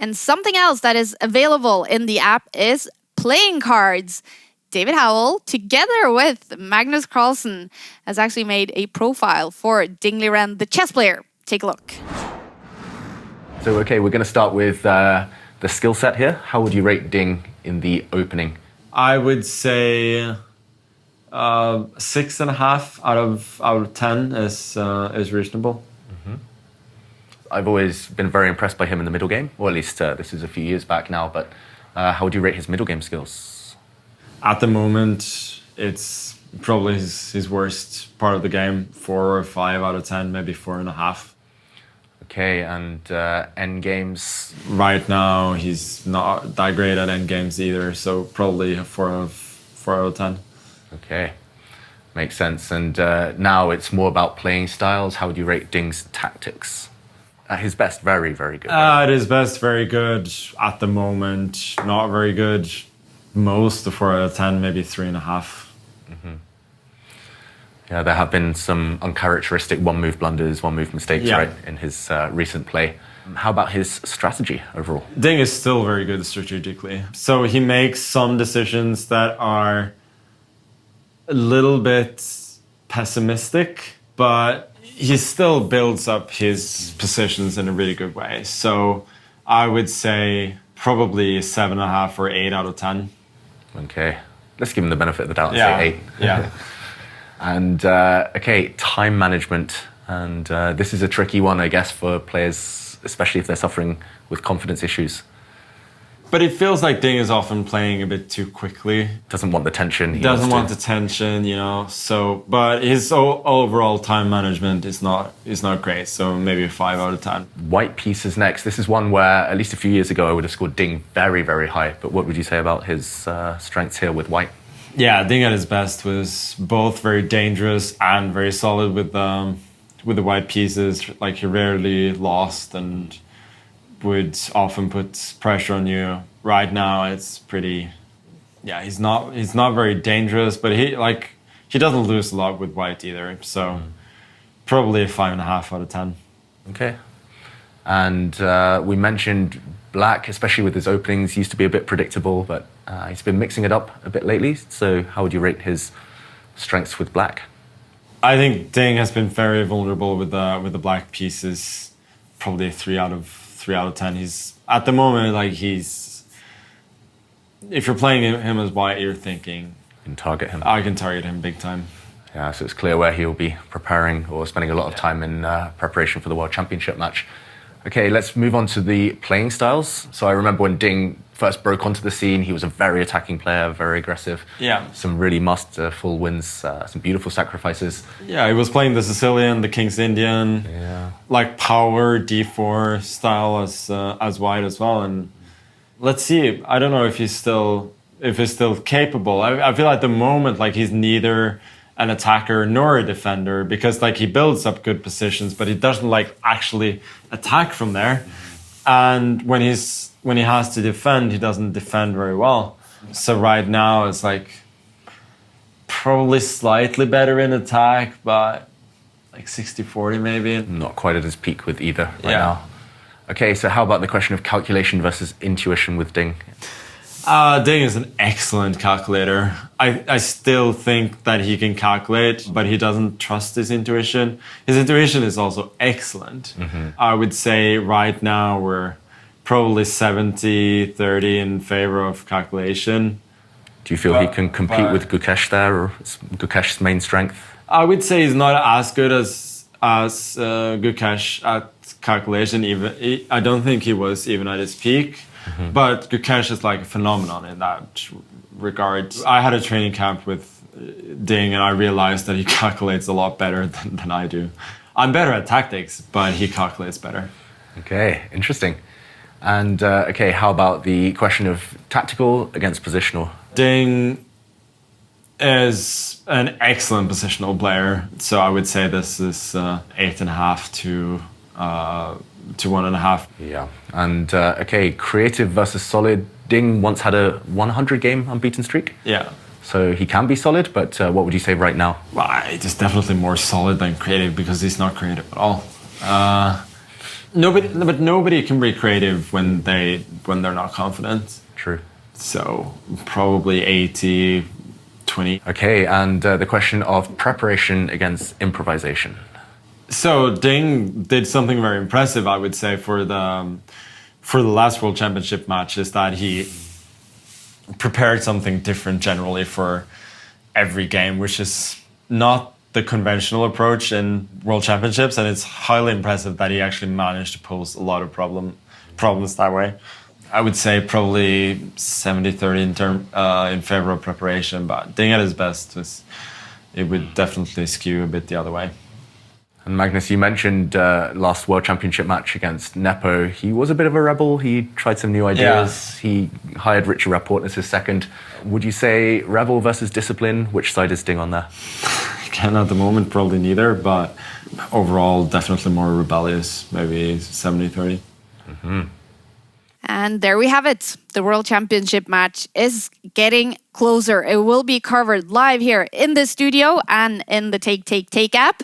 And something else that is available in the app is playing cards. David Howell, together with Magnus Carlsen, has actually made a profile for Ding Liren, the chess player. Take a look. So, okay, we're going to start with the skill set here. How would you rate Ding in the opening? I would say 6.5 out of 10 is reasonable. I've always been very impressed by him in the middle game, or at least this is a few years back now, but how would you rate his middle game skills? At the moment, it's probably his worst part of the game, 4 or 5 out of 10, maybe 4.5. Okay, and end games? Right now, he's not that great at end games either, so probably a 4 out of 10. Okay, makes sense. And now it's more about playing styles. How would you rate Ding's tactics? At his best, very, very good. At his best, very good. At the moment, not very good. Most a 4 out of 10, maybe 3.5. Yeah, there have been some uncharacteristic one-move blunders, one-move mistakes, right, in his recent play. How about his strategy overall? Ding is still very good strategically. So he makes some decisions that are a little bit pessimistic, but he still builds up his positions in a really good way. So I would say probably 7.5 or 8 out of 10. Okay, let's give him the benefit of the doubt and say 8. Yeah. And okay, time management. And this is a tricky one, I guess, for players, especially if they're suffering with confidence issues. But it feels like Ding is often playing a bit too quickly. Doesn't want the tension. He doesn't want the tension, you know. So, but his overall time management is not great. So maybe a 5 out of 10. White pieces next. This is one where at least a few years ago I would have scored Ding very, very high. But what would you say about his strengths here with white? Yeah, Ding at his best was both very dangerous and very solid with the white pieces. Like he rarely lost and would often put pressure on you. Right now, it's pretty. Yeah, he's not very dangerous, but he doesn't lose a lot with white either. So probably a 5.5 out of 10. Okay, and we mentioned black, especially with his openings, used to be a bit predictable, but he's been mixing it up a bit lately. So how would you rate his strengths with black? I think Ding has been very vulnerable with the black pieces. Probably a 3 out of 10. He's at the moment if you're playing him as white, you're thinking You can target him. I can target him big time. Yeah, so it's clear where he'll be preparing or spending a lot of time in preparation for the World Championship match. Okay, let's move on to the playing styles. So I remember when Ding first broke onto the scene, he was a very attacking player, very aggressive. Yeah. Some really masterful wins, some beautiful sacrifices. Yeah, he was playing the Sicilian, the King's Indian, like power D4 style as white as well. And let's see. I don't know if he's still capable. I feel at the moment like he's neither an attacker nor a defender, because like he builds up good positions, but he doesn't like actually attack from there. And when he has to defend, he doesn't defend very well. So right now it's like probably slightly better in attack, but like 60-40 maybe. Not quite at his peak with either right now. Okay, so how about the question of calculation versus intuition with Ding? Ding is an excellent calculator. I still think that he can calculate, but he doesn't trust his intuition. His intuition is also excellent. I would say right now we're probably 70-30 in favor of calculation. Do you feel he can compete with Gukesh there, or is Gukesh's main strength? I would say he's not as good as Gukesh at calculation. I don't think he was even at his peak. But Gukesh is like a phenomenon in that regard. I had a training camp with Ding and I realized that he calculates a lot better than I do. I'm better at tactics, but he calculates better. Okay, interesting. And okay, how about the question of tactical against positional? Ding is an excellent positional player. So I would say this is 8.5 to 1.5. Yeah. And okay, creative versus solid. Ding once had a 100-game unbeaten streak. Yeah. So he can be solid, but what would you say right now? Well, he's definitely more solid than creative because he's not creative at all. But nobody can be creative when they're not confident. True. So probably 80, 20. Okay, and the question of preparation against improvisation. So Ding did something very impressive, I would say, for the last World Championship match, is that he prepared something different generally for every game, which is not the conventional approach in World Championships, and it's highly impressive that he actually managed to pose a lot of problems that way. I would say probably 70-30 in favor of preparation, but Ding at his best it would definitely skew a bit the other way. And Magnus, you mentioned last World Championship match against Nepo. He was a bit of a rebel. He tried some new ideas. Yeah. He hired Richie Rapport as his second. Would you say rebel versus discipline? Which side is Ding on there? Again, at the moment, probably neither, but overall, definitely more rebellious, maybe 70-30. Mm-hmm. And there we have it. The World Championship match is getting closer. It will be covered live here in the studio and in the Take app.